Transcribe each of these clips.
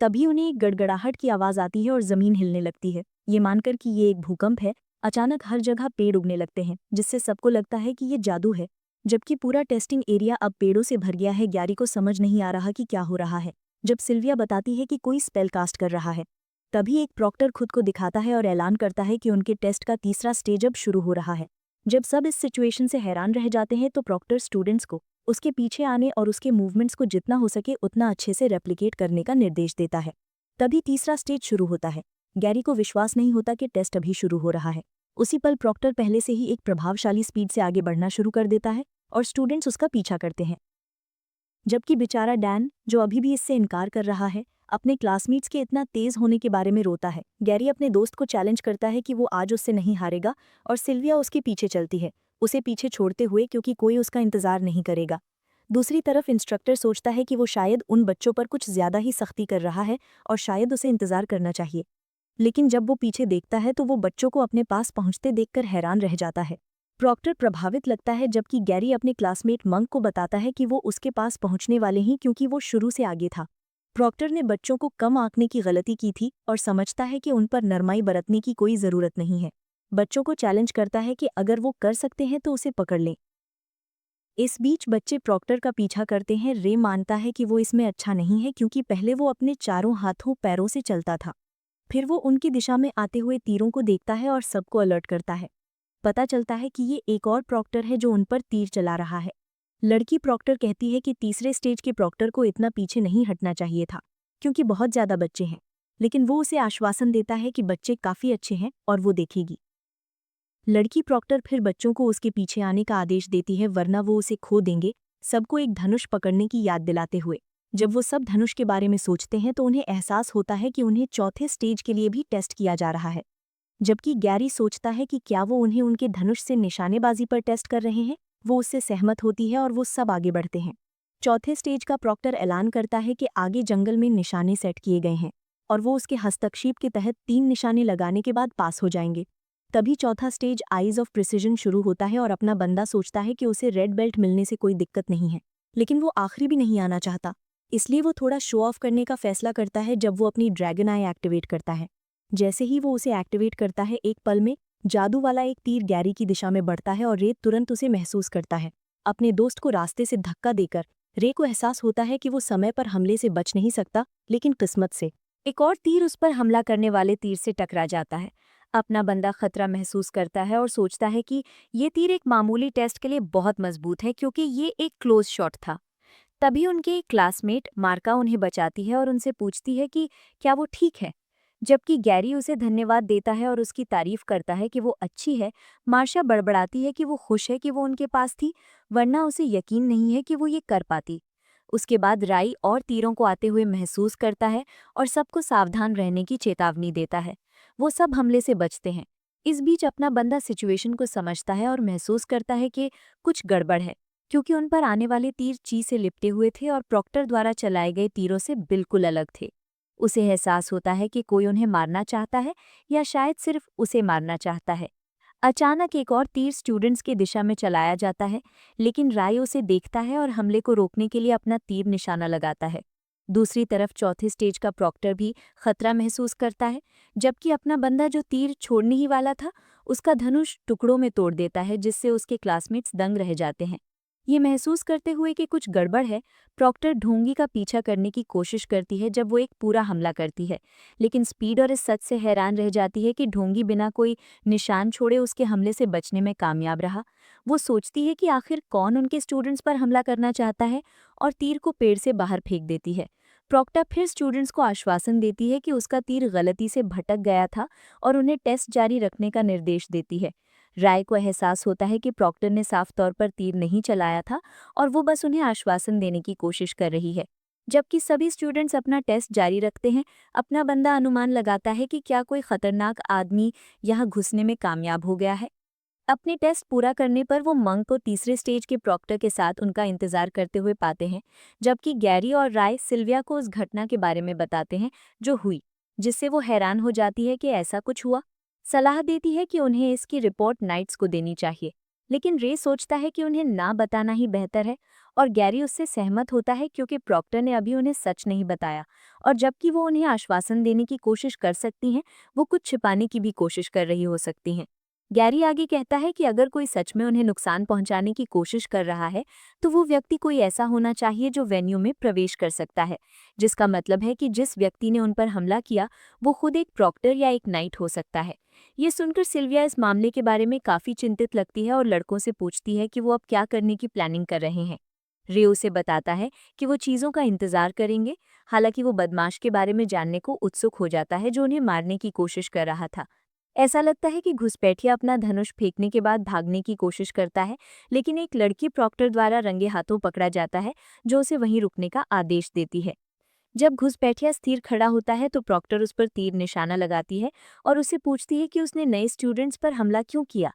तभी उन्हें एक गड़गड़ाहट की आवाज़ आती है और ज़मीन हिलने लगती है। ये मानकर कि ये एक भूकंप है, अचानक हर जगह पेड़ उगने लगते हैं, जिससे सबको लगता है कि ये जादू है। जबकि पूरा टेस्टिंग एरिया अब पेड़ों से भर गया है, गैरी को समझ नहीं आ रहा कि क्या हो रहा है। जब सिल्विया बताती है कि कोई स्पेल कास्ट कर रहा है, तभी एक प्रॉक्टर खुद को दिखाता है और ऐलान करता है कि उनके टेस्ट का तीसरा स्टेज अब शुरू हो रहा है। जब सब इस सिचुएशन से हैरान रह जाते हैं तो प्रॉक्टर स्टूडेंट्स को उसके पीछे आने और उसके मूवमेंट्स को जितना हो सके उतना अच्छे से रेप्लिकेट करने का निर्देश देता है। तभी तीसरा स्टेज शुरू होता है। गैरी को विश्वास नहीं होता कि टेस्ट अभी शुरू हो रहा है। उसी पल प्रॉक्टर पहले से ही एक प्रभावशाली स्पीड से आगे बढ़ना शुरू कर देता है और स्टूडेंट्स उसका पीछा करते हैं। जबकि बेचारा डैन, जो अभी भी इससे इनकार कर रहा है, अपने क्लासमेट्स के इतना तेज होने के बारे में रोता है। गैरी अपने दोस्त को चैलेंज करता है कि वो आज उससे नहीं हारेगा और सिल्विया उसके पीछे चलती है, उसे पीछे छोड़ते हुए, क्योंकि कोई उसका इंतजार नहीं करेगा। दूसरी तरफ इंस्ट्रक्टर सोचता है कि वो शायद उन बच्चों पर कुछ ज्यादा ही सख्ती कर रहा है और शायद उसे इंतजार करना चाहिए। लेकिन जब वो पीछे देखता है तो वो बच्चों को अपने पास पहुंचते देखकर हैरान रह जाता है। प्रॉक्टर प्रभावित लगता है, जबकि गैरी अपने क्लासमेट मंक को बताता है कि वो उसके पास पहुंचने वाले ही क्योंकि वो शुरू से आगे था। प्रॉक्टर ने बच्चों को कम आंकने की गलती की थी और समझता है कि उन पर नरमाई बरतने की कोई ज़रूरत नहीं है। बच्चों को चैलेंज करता है कि अगर वो कर सकते हैं तो उसे पकड़ लें। इस बीच बच्चे प्रॉक्टर का पीछा करते हैं। रे मानता है कि वो इसमें अच्छा नहीं है क्योंकि पहले वो अपने चारों हाथों पैरों से चलता था। फिर वो उनकी दिशा में आते हुए तीरों को देखता है और सबको अलर्ट करता है। पता चलता है कि ये एक और प्रॉक्टर है जो उन पर तीर चला रहा है। लड़की प्रॉक्टर कहती है कि तीसरे स्टेज के प्रॉक्टर को इतना पीछे नहीं हटना चाहिए था क्योंकि बहुत ज़्यादा बच्चे हैं, लेकिन वो उसे आश्वासन देता है कि बच्चे काफ़ी अच्छे हैं और वो देखेगी। लड़की प्रॉक्टर फिर बच्चों को उसके पीछे आने का आदेश देती है, वरना वो उसे खो देंगे, सबको एक धनुष पकड़ने की याद दिलाते हुए। जब वो सब धनुष के बारे में सोचते हैं तो उन्हें एहसास होता है कि उन्हें चौथे स्टेज के लिए भी टेस्ट किया जा रहा है। जबकि गैरी सोचता है कि क्या वो उन्हें उनके धनुष से निशानेबाजी पर टेस्ट कर रहे हैं। वो उससे सहमत होती है और वो सब आगे बढ़ते हैं। चौथे स्टेज का प्रॉक्टर ऐलान करता है कि आगे जंगल में निशाने सेट किए गए हैं और वो उसके हस्तक्षेप के तहत 3 निशाने लगाने के बाद पास हो जाएंगे। तभी चौथा स्टेज आइज ऑफ प्रिसिजन शुरू होता है और अपना बंदा सोचता है कि उसे रेड बेल्ट मिलने से कोई दिक्कत नहीं है, लेकिन वो आखिरी भी नहीं आना चाहता। इसलिए वो थोड़ा शो ऑफ करने का फैसला करता है जब वो अपनी ड्रैगन आई एक्टिवेट करता है। जैसे ही वो उसे एक्टिवेट करता है, एक पल में जादू वाला एक तीर गैरी की दिशा में बढ़ता है और रे तुरंत उसे महसूस करता है। अपने दोस्त को रास्ते से धक्का देकर रे को एहसास होता है कि वो समय पर हमले से बच नहीं सकता, लेकिन किस्मत से एक और तीर उस पर हमला करने वाले तीर से टकरा जाता है। अपना बंदा खतरा महसूस करता है और सोचता है कि ये तीर एक मामूली टेस्ट के लिए बहुत मजबूत है क्योंकि ये एक क्लोज शॉट था। तभी उनके एक क्लासमेट मार्का उन्हें बचाती है और उनसे पूछती है कि क्या वो ठीक है। जबकि गैरी उसे धन्यवाद देता है और उसकी तारीफ करता है कि वो अच्छी है, मार्शा बड़बड़ाती है कि वो खुश है कि वो उनके पास थी, वरना उसे यकीन नहीं है कि वो ये कर पाती। उसके बाद राई और तीरों को आते हुए महसूस करता है और सबको सावधान रहने की चेतावनी देता है। वो सब हमले से बचते हैं। इस बीच अपना बंदा सिचुएशन को समझता है और महसूस करता है कि कुछ गड़बड़ है, क्योंकि उन पर आने वाले तीर ची से लिपटे हुए थे और प्रॉक्टर द्वारा चलाए गए तीरों से बिल्कुल अलग थे। उसे एहसास होता है कि कोई उन्हें मारना चाहता है या शायद सिर्फ उसे मारना चाहता है। अचानक एक और तीर स्टूडेंट्स की दिशा में चलाया जाता है, लेकिन राय उसे देखता है और हमले को रोकने के लिए अपना तीर निशाना लगाता है। दूसरी तरफ चौथे स्टेज का प्रॉक्टर भी खतरा महसूस करता है, जबकि अपना बंदा जो तीर छोड़ने ही वाला था, उसका धनुष टुकड़ों में तोड़ देता है, जिससे उसके क्लासमेट्स दंग रह जाते हैं। ये महसूस करते हुए कि कुछ गड़बड़ है, प्रॉक्टर ढोंगी का पीछा करने की कोशिश करती है जब वो एक पूरा हमला करती है, लेकिन स्पीड और इस सच से हैरान रह जाती है कि ढोंगी बिना कोई निशान छोड़े उसके हमले से बचने में कामयाब रहा। वो सोचती है कि आखिर कौन उनके स्टूडेंट्स पर हमला करना चाहता है और तीर को पेड़ से बाहर फेंक देती है। प्रॉक्टर फिर स्टूडेंट्स को आश्वासन देती है कि उसका तीर गलती से भटक गया था और उन्हें टेस्ट जारी रखने का निर्देश देती है। राय को एहसास होता है कि प्रॉक्टर ने साफ तौर पर तीर नहीं चलाया था और वो बस उन्हें आश्वासन देने की कोशिश कर रही है। जबकि सभी स्टूडेंट्स अपना टेस्ट जारी रखते हैं, अपना बंदा अनुमान लगाता है कि क्या कोई खतरनाक आदमी यहाँ घुसने में कामयाब हो गया है। अपने टेस्ट पूरा करने पर वो मंक को तीसरे स्टेज के प्रॉक्टर के साथ उनका इंतजार करते हुए पाते हैं, जबकि गैरी और राय सिल्विया को उस घटना के बारे में बताते हैं जो हुई, जिससे वो हैरान हो जाती है कि ऐसा कुछ हुआ। सलाह देती है कि उन्हें इसकी रिपोर्ट नाइट्स को देनी चाहिए। लेकिन रे सोचता है कि उन्हें ना बताना ही बेहतर है और गैरी उससे सहमत होता है क्योंकि प्रॉक्टर ने अभी उन्हें सच नहीं बताया और जबकि वो उन्हें आश्वासन देने की कोशिश कर सकती हैं, वो कुछ छिपाने की भी कोशिश कर रही हो सकती हैं। गैरी आगे कहता है कि अगर कोई सच में उन्हें नुकसान पहुंचाने की कोशिश कर रहा है तो वो व्यक्ति कोई ऐसा होना चाहिए जो वेन्यू में प्रवेश कर सकता है, जिसका मतलब है कि जिस व्यक्ति ने उन पर हमला किया वो खुद एक प्रॉक्टर या एक नाइट हो सकता है। ये सुनकर सिल्विया इस मामले के बारे में काफी चिंतित लगती है और लड़कों से पूछती है कि वो अब क्या करने की प्लानिंग कर रहे हैं। रे उसे बताता है कि वो चीजों का इंतजार करेंगे। हालांकि वो बदमाश के बारे में जानने को उत्सुक हो जाता है जो उन्हें मारने की कोशिश कर रहा था। ऐसा लगता है कि घुसपैठिया अपना धनुष फेंकने के बाद भागने की कोशिश करता है, लेकिन एक लड़की प्रॉक्टर द्वारा रंगे हाथों पकड़ा जाता है जो उसे वहीं रुकने का आदेश देती है। जब घुसपैठिया स्थिर खड़ा होता है तो प्रॉक्टर उस पर तीर निशाना लगाती है और उससे पूछती है कि उसने नए स्टूडेंट्स पर हमला क्यों किया।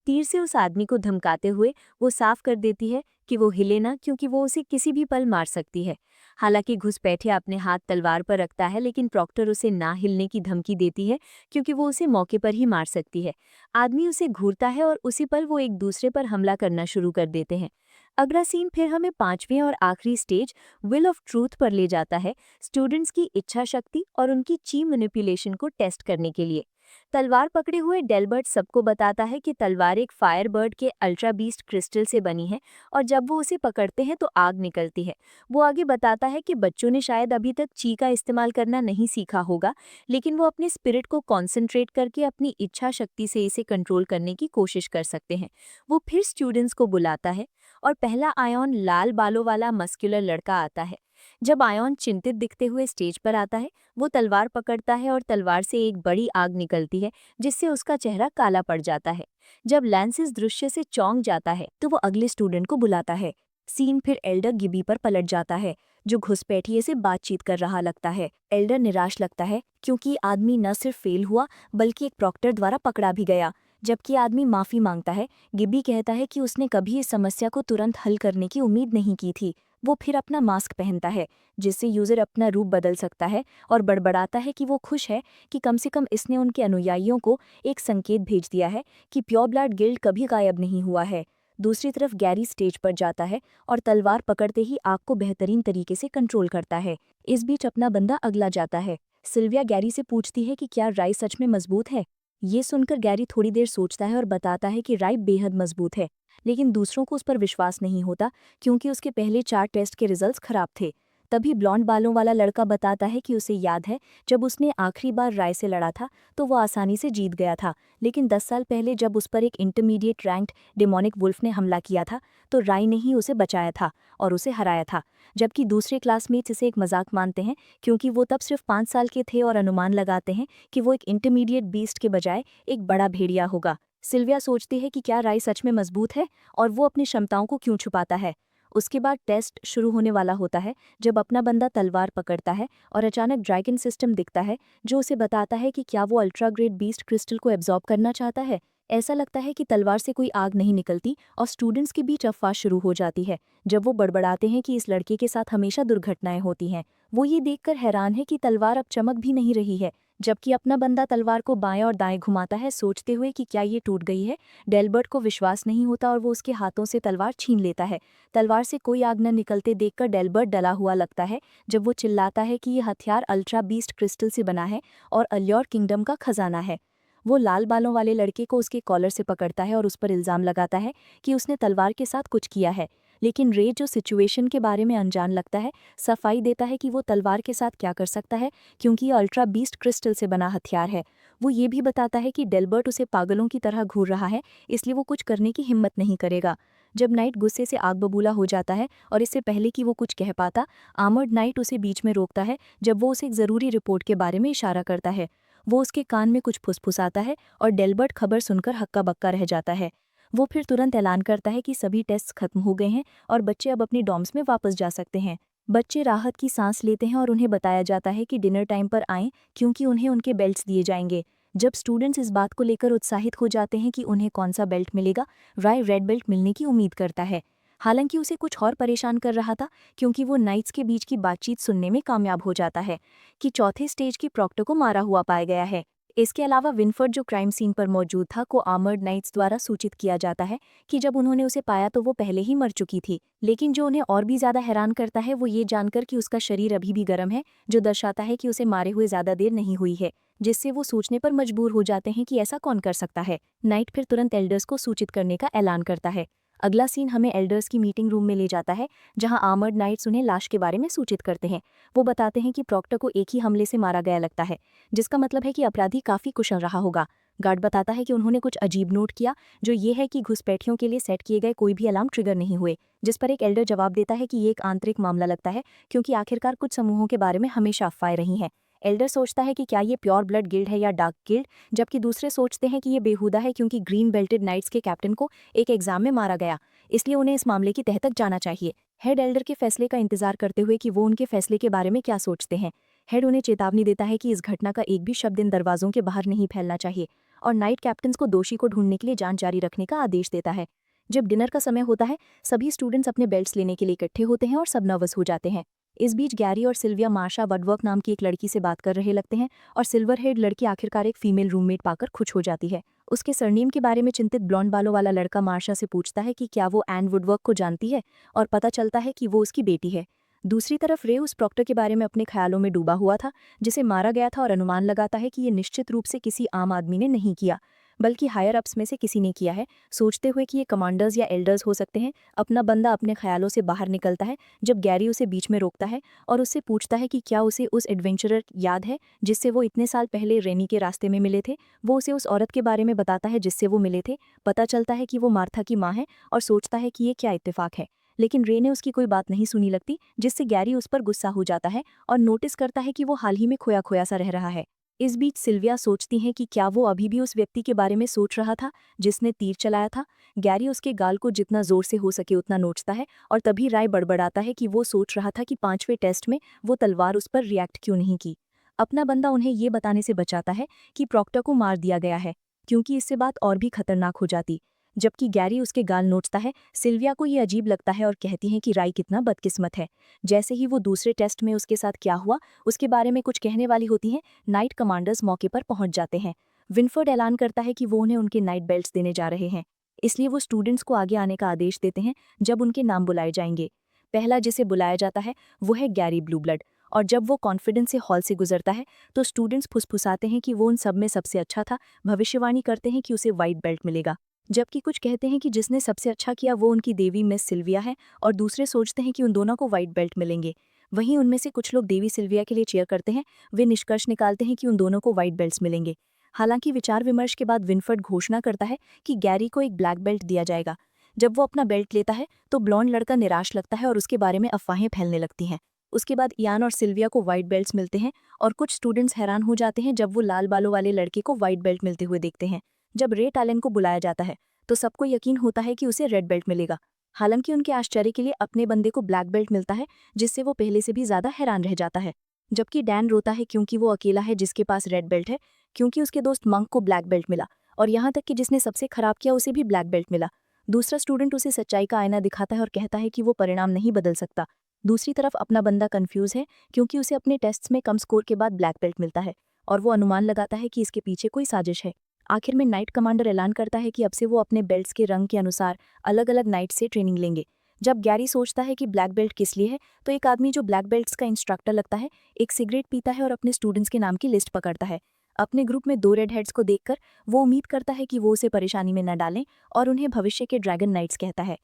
तीर से उस आदमी को धमकाते हुए वो साफ कर देती है कि वो हिले ना, क्योंकि वो उसे किसी भी पल मार सकती है। हालांकि घुसपैठिया अपने हाथ तलवार पर रखता है, लेकिन प्रॉक्टर उसे ना हिलने की धमकी देती है क्योंकि वो उसे मौके पर ही मार सकती है। आदमी उसे घूरता है और उसी पल वो एक दूसरे पर हमला करना शुरू कर देते हैं। अगला सीन फिर हमें पांचवें और आखिरी स्टेज विल ऑफ ट्रूथ पर ले जाता है, स्टूडेंट्स की इच्छा शक्ति और उनकी ची मैनिपुलेशन को टेस्ट करने के लिए। तलवार पकड़े हुए डेलबर्ट सबको बताता है कि तलवार एक फायर बर्ड के अल्ट्रा बीस्ट क्रिस्टल से बनी है और जब वो उसे पकड़ते हैं तो आग निकलती है। वो आगे बताता है कि बच्चों ने शायद अभी तक ची का इस्तेमाल करना नहीं सीखा होगा, लेकिन वो अपने स्पिरिट को कॉन्सेंट्रेट करके अपनी इच्छा शक्ति से इसे कंट्रोल करने की कोशिश कर सकते हैं। वो फिर स्टूडेंट्स को बुलाता है और पहला आयोन लाल बालों वाला मस्कुलर लड़का आता है। जब आयोन चिंतित दिखते हुए स्टेज पर आता है, वो तलवार पकड़ता है और तलवार से एक बड़ी आग निकलती है जिससे उसका चेहरा काला पड़ जाता है। जब लैंस इस दृश्य से चौंक जाता है तो वो अगले स्टूडेंट को बुलाता है। सीन फिर एल्डर गिबी पर पलट जाता है जो घुसपैठिए से बातचीत कर रहा लगता है। एल्डर निराश लगता है क्योंकि आदमी न सिर्फ फेल हुआ बल्कि एक प्रॉक्टर द्वारा पकड़ा भी गया। जबकि आदमी माफी मांगता है, गिबी कहता है कि उसने कभी इस समस्या को तुरंत हल करने की उम्मीद नहीं की थी। वो फिर अपना मास्क पहनता है जिससे यूजर अपना रूप बदल सकता है और बड़बड़ाता है कि वो खुश है कि कम से कम इसने उनके अनुयायियों को एक संकेत भेज दिया है कि प्योर ब्लड गिल्ड कभी गायब नहीं हुआ है। दूसरी तरफ गैरी स्टेज पर जाता है और तलवार पकड़ते ही आग को बेहतरीन तरीके से कंट्रोल करता है। इस बीच अपना बंदा अगला जाता है। सिल्विया गैरी से पूछती है कि क्या राई सच में मजबूत है। ये सुनकर गैरी थोड़ी देर सोचता है और बताता है कि राई बेहद मजबूत है, लेकिन दूसरों को उस पर विश्वास नहीं होता क्योंकि उसके पहले 4 टेस्ट के रिजल्ट्स खराब थे। तभी ब्लॉन्ड बालों वाला लड़का बताता है कि उसे याद है जब उसने आखिरी बार राय से लड़ा था तो वो आसानी से जीत गया था, लेकिन 10 साल पहले जब उस पर एक इंटरमीडिएट रैंक्ड डेमोनिक वुल्फ ने हमला किया था तो राय ने ही उसे बचाया था और उसे हराया था। जबकि दूसरे क्लासमेट्स इसे एक मजाक मानते हैं क्योंकि वो तब सिर्फ 5 साल के थे और अनुमान लगाते हैं कि वो एक इंटरमीडिएट बीस्ट के बजाय एक बड़ा भेड़िया होगा। सिल्विया सोचती है कि क्या राय सच में मजबूत है और वो अपनी क्षमताओं को क्यों छुपाता है। उसके बाद टेस्ट शुरू होने वाला होता है जब अपना बंदा तलवार पकड़ता है और अचानक ड्रैगन सिस्टम दिखता है जो उसे बताता है कि क्या वो अल्ट्रा ग्रेड बीस्ट क्रिस्टल को एब्जॉर्ब करना चाहता है। ऐसा लगता है कि तलवार से कोई आग नहीं निकलती और स्टूडेंट्स के बीच अफवाह शुरू हो जाती है जब वो बड़बड़ाते हैं कि इस लड़के के साथ हमेशा दुर्घटनाएं होती हैं। वो ये देखकर हैरान है कि तलवार अब चमक भी नहीं रही है, जबकि अपना बंदा तलवार को बाएं और दाएं घुमाता है सोचते हुए कि क्या ये टूट गई है। डेलबर्ट को विश्वास नहीं होता और वो उसके हाथों से तलवार छीन लेता है। तलवार से कोई आग न निकलते देखकर डेलबर्ट डला हुआ लगता है जब वो चिल्लाता है कि यह हथियार अल्ट्रा बीस्ट क्रिस्टल से बना है और अल्योर किंगडम का खजाना है। वो लाल बालों वाले लड़के को उसके कॉलर से पकड़ता है और उस पर इल्जाम लगाता है कि उसने तलवार के साथ कुछ किया है, लेकिन रे जो सिचुएशन के बारे में अनजान लगता है सफाई देता है कि वो तलवार के साथ क्या कर सकता है क्योंकि ये अल्ट्रा बीस्ट क्रिस्टल से बना हथियार है। वो ये भी बताता है कि डेलबर्ट उसे पागलों की तरह घूर रहा है, इसलिए वो कुछ करने की हिम्मत नहीं करेगा। जब नाइट गुस्से से आग बबूला हो जाता है और इससे पहले कि वो कुछ कह पाता, आर्मर्ड नाइट उसे बीच में रोकता है जब वो उसे एक ज़रूरी रिपोर्ट के बारे में इशारा करता है। वो उसके कान में कुछ फुसफुसाता है और डेलबर्ट खबर सुनकर हक्का बक्का रह जाता है। वो फिर तुरंत ऐलान करता है कि सभी टेस्ट खत्म हो गए हैं और बच्चे अब अपनी डॉर्म्स में वापस जा सकते हैं। बच्चे राहत की सांस लेते हैं और उन्हें बताया जाता है कि डिनर टाइम पर आएं क्योंकि उन्हें उनके बेल्ट्स दिए जाएंगे। जब स्टूडेंट्स इस बात को लेकर उत्साहित हो जाते हैं कि उन्हें कौन सा बेल्ट मिलेगा, राय रेड बेल्ट मिलने की उम्मीद करता है। हालांकि उसे कुछ और परेशान कर रहा था क्योंकि वो नाइट्स के बीच की बातचीत सुनने में कामयाब हो जाता है कि चौथे स्टेज की प्रॉक्टर को मारा हुआ पाया गया है। इसके अलावा विनफर्ड जो क्राइम सीन पर मौजूद था को आर्मर्ड नाइट्स द्वारा सूचित किया जाता है कि जब उन्होंने उसे पाया तो वो पहले ही मर चुकी थी। लेकिन जो उन्हें और भी ज्यादा हैरान करता है वो ये जानकर कि उसका शरीर अभी भी गर्म है, जो दर्शाता है कि उसे मारे हुए ज्यादा देर नहीं हुई है, जिससे वो सोचने पर मजबूर हो जाते हैं कि ऐसा कौन कर सकता है। नाइट फिर तुरंत एल्डर्स को सूचित करने का ऐलान करता है। अगला सीन हमें एल्डर्स की मीटिंग रूम में ले जाता है, जहां आर्मर्ड नाइट्स उन्हें लाश के बारे में सूचित करते हैं। वो बताते हैं कि प्रॉक्टर को एक ही हमले से मारा गया लगता है, जिसका मतलब है कि अपराधी काफी कुशल रहा होगा। गार्ड बताता है कि उन्होंने कुछ अजीब नोट किया, जो ये है कि घुसपैठियों के लिए सेट किए गए कोई भी अलार्म ट्रिगर नहीं हुए, जिस पर एक एल्डर जवाब देता है कि ये एक आंतरिक मामला लगता है, क्योंकि आखिरकार कुछ समूहों के बारे में हमेशा अफवाहें रही हैं। एल्डर सोचता है कि क्या ये प्योर ब्लड गिल्ड है या डार्क गिल्ड, जबकि दूसरे सोचते हैं कि ये बेहुदा है क्योंकि ग्रीन बेल्टेड नाइट्स के कैप्टन को एक एग्जाम में मारा गया, इसलिए उन्हें इस मामले की तह तक जाना चाहिए। हेड एल्डर के फैसले का इंतजार करते हुए कि वो उनके फैसले के बारे में क्या सोचते हैं। हेड उन्हें चेतावनी देता है कि इस घटना का एक भी शब्द इन दरवाजों के बाहर नहीं फैलना चाहिए, और नाइट कैप्टन्स को दोषी को ढूंढने के लिए जांच जारी रखने का आदेश देता है। जब डिनर का समय होता है, सभी स्टूडेंट्स अपने बेल्ट्स लेने के लिए इकट्ठे होते हैं और सब नर्वस हो जाते हैं। इस बीच गैरी और सिल्विया मार्शा बडवर्क नाम की एक लड़की से बात कर रहे लगते हैं, और सिल्वर हेड लड़की आखिरकार एक फीमेल रूममेट पाकर खुश हो जाती है। उसके सरनेम के बारे में चिंतित ब्लॉन्ड बालों वाला लड़का मार्शा से पूछता है कि क्या वो एन वुडवर्क को जानती है, और पता चलता है कि वो उसकी बेटी है। दूसरी तरफ रे उस प्रॉक्टर के बारे में अपने ख्यालों में डूबा हुआ था, जिसे मारा गया था, और अनुमान लगाता है कि ये निश्चित रूप से किसी आम आदमी ने नहीं किया, बल्कि हायर अप्स में से किसी ने किया है, सोचते हुए कि ये कमांडर्स या एल्डर्स हो सकते हैं। अपना बंदा अपने ख्यालों से बाहर निकलता है जब गैरी उसे बीच में रोकता है और उससे पूछता है कि क्या उसे उस एडवेंचरर याद है जिससे वो इतने साल पहले रेनी के रास्ते में मिले थे। वो उसे उस औरत के बारे में बताता है जिससे वो मिले थे। पता चलता है कि वो मार्था की माँ है, और सोचता है कि ये क्या इत्तेफाक है, लेकिन रे ने उसकी कोई बात नहीं सुनी लगती, जिससे गैरी उस पर गुस्सा हो जाता है और नोटिस करता है कि वो हाल ही में खोया खोया सा रह रहा है। इस बीच सिल्विया सोचती हैं कि क्या वो अभी भी उस व्यक्ति के बारे में सोच रहा था जिसने तीर चलाया था। गैरी उसके गाल को जितना जोर से हो सके उतना नोचता है, और तभी राय बड़बड़ाता है कि वो सोच रहा था कि 5वें टेस्ट में वो तलवार उस पर रिएक्ट क्यों नहीं की। अपना बंदा उन्हें ये बताने से बचाता है कि प्रॉक्टर को मार दिया गया है, क्योंकि इससे बात और भी खतरनाक हो जाती। जबकि गैरी उसके गाल नोचता है, सिल्विया को ये अजीब लगता है और कहती हैं कि राय कितना बदकिस्मत है। जैसे ही वो दूसरे टेस्ट में उसके साथ क्या हुआ उसके बारे में कुछ कहने वाली होती हैं, नाइट कमांडर्स मौके पर पहुंच जाते हैं। विनफर्ड ऐलान करता है कि वो उन्हें उनके नाइट बेल्ट्स देने जा रहे हैं, इसलिए वो स्टूडेंट्स को आगे आने का आदेश देते हैं जब उनके नाम बुलाए जाएंगे। पहला जिसे बुलाया जाता है वो है गैरी ब्लूब्लड, और जब वो कॉन्फिडेंस से हॉल से गुजरता है तो स्टूडेंट्स फुसफुसाते हैं कि वो उन सब में सबसे अच्छा था, भविष्यवाणी करते हैं कि उसे व्हाइट बेल्ट मिलेगा, जबकि कुछ कहते हैं कि जिसने सबसे अच्छा किया वो उनकी देवी मिस सिल्विया है, और दूसरे सोचते हैं कि उन दोनों को व्हाइट बेल्ट मिलेंगे। वहीं उनमें से कुछ लोग देवी सिल्विया के लिए चीयर करते हैं। वे निष्कर्ष निकालते हैं कि उन दोनों को व्हाइट बेल्ट्स मिलेंगे। हालांकि विचार विमर्श के बाद विनफर्ड घोषणा करता है कि गैरी को एक ब्लैक बेल्ट दिया जाएगा। जब वो अपना बेल्ट लेता है तो ब्लॉन्ड लड़का निराश लगता है और उसके बारे में अफवाहें फैलने लगती हैं। उसके बाद इयान और सिल्विया को व्हाइट बेल्ट्स मिलते हैं, और कुछ स्टूडेंट्स हैरान हो जाते हैं जब वो लाल बालों वाले लड़के को व्हाइट बेल्ट मिलते हुए देखते हैं। जब रे टैलेंट को बुलाया जाता है तो सबको यकीन होता है कि उसे रेड बेल्ट मिलेगा। हालांकि उनके आश्चर्य के लिए अपने बंदे को ब्लैक बेल्ट मिलता है, जिससे वो पहले से भी ज्यादा हैरान रह जाता है। जबकि डैन रोता है क्योंकि वो अकेला है जिसके पास रेड बेल्ट है, क्योंकि उसके दोस्त मंक को ब्लैक बेल्ट मिला, और यहाँ तक कि जिसने सबसे खराब किया उसे भी ब्लैक बेल्ट मिला। दूसरा स्टूडेंट उसे सच्चाई का आईना दिखाता है और कहता है कि वो परिणाम नहीं बदल सकता। दूसरी तरफ अपना बंदा कंफ्यूज है क्योंकि उसे अपने टेस्ट्स में कम स्कोर के बाद ब्लैक बेल्ट मिलता है, और वो अनुमान लगाता है कि इसके पीछे कोई साजिश है। आखिर में नाइट कमांडर ऐलान करता है कि अब से वो अपने बेल्ट्स के रंग के अनुसार अलग अलग नाइट से ट्रेनिंग लेंगे। जब गैरी सोचता है कि ब्लैक बेल्ट किस लिए है, तो एक आदमी जो ब्लैक बेल्ट्स का इंस्ट्रक्टर लगता है एक सिगरेट पीता है और अपने स्टूडेंट्स के नाम की लिस्ट पकड़ता है। अपने ग्रुप में 2 रेड हेड्स को देखकर वो उम्मीद करता है कि वो उसे परेशानी में न डालें, और उन्हें भविष्य के ड्रैगन नाइट्स कहता है।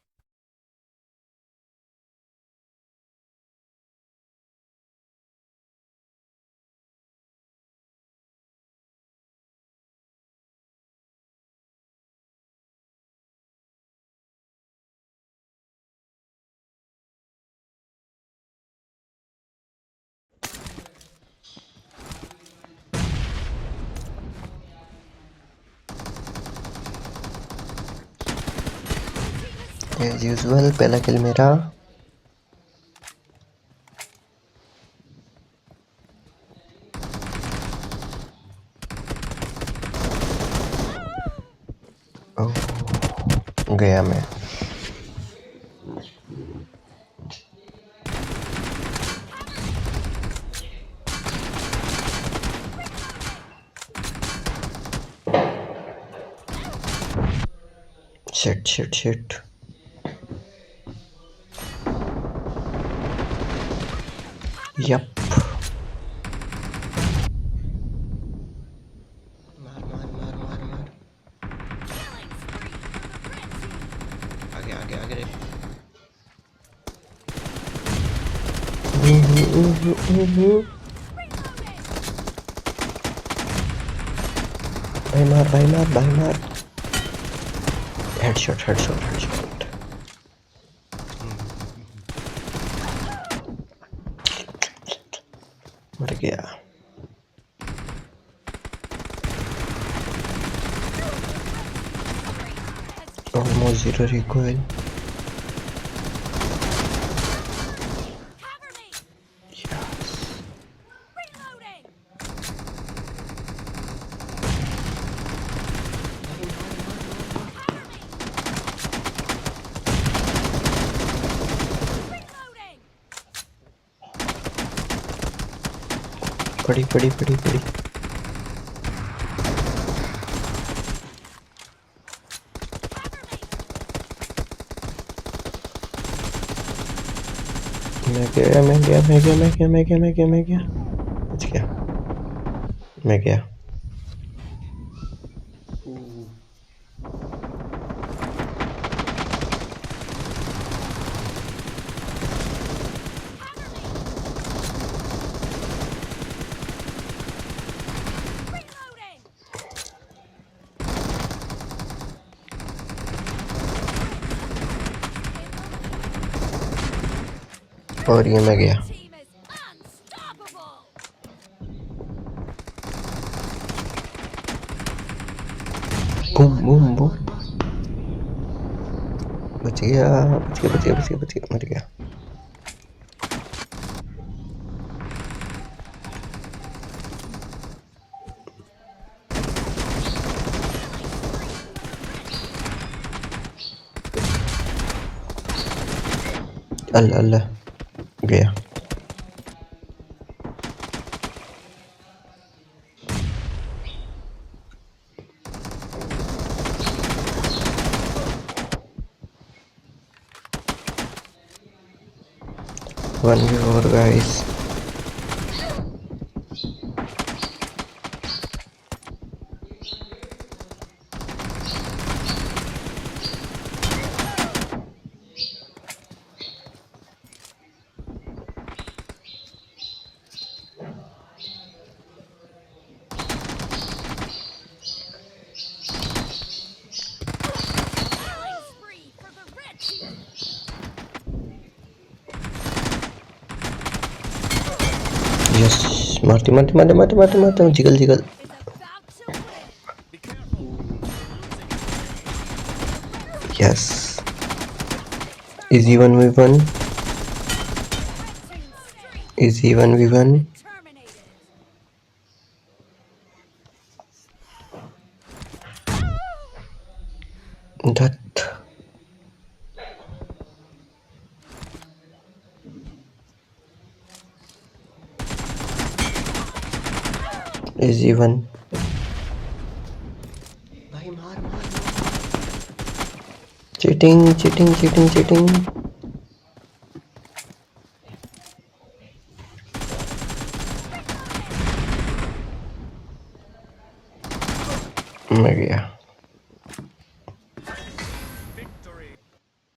एज यूजुअल पहला किल मेरा। ओह, गया मैं। Shit shit shit. यप। मार मार मार मार मार। आगे आगे आगे। भाई मार भाई मार भाई मार। Headshot headshot headshot. मर गया। Almost zero recoil. पड़ी पड़ी पड़ी पड़ी। मैं गया मैं गया मैं गया मैं गया मैं गया मैं गया मैं गया बच गया मैं गया। और ये मैं गया। Boom boom boom. बच गया बच गया बच गया बच गया बच गया मर गया। अल्लाह अल्लाह गया। वन वे और गाइस। यस मारती मारती मारती मारती मारती मारती jiggle jiggle. Yes easy 1v1 easy 1v1। That is even। भाई मार मार चीटिंग चीटिंग चीटिंग चीटिंग। मैं गया।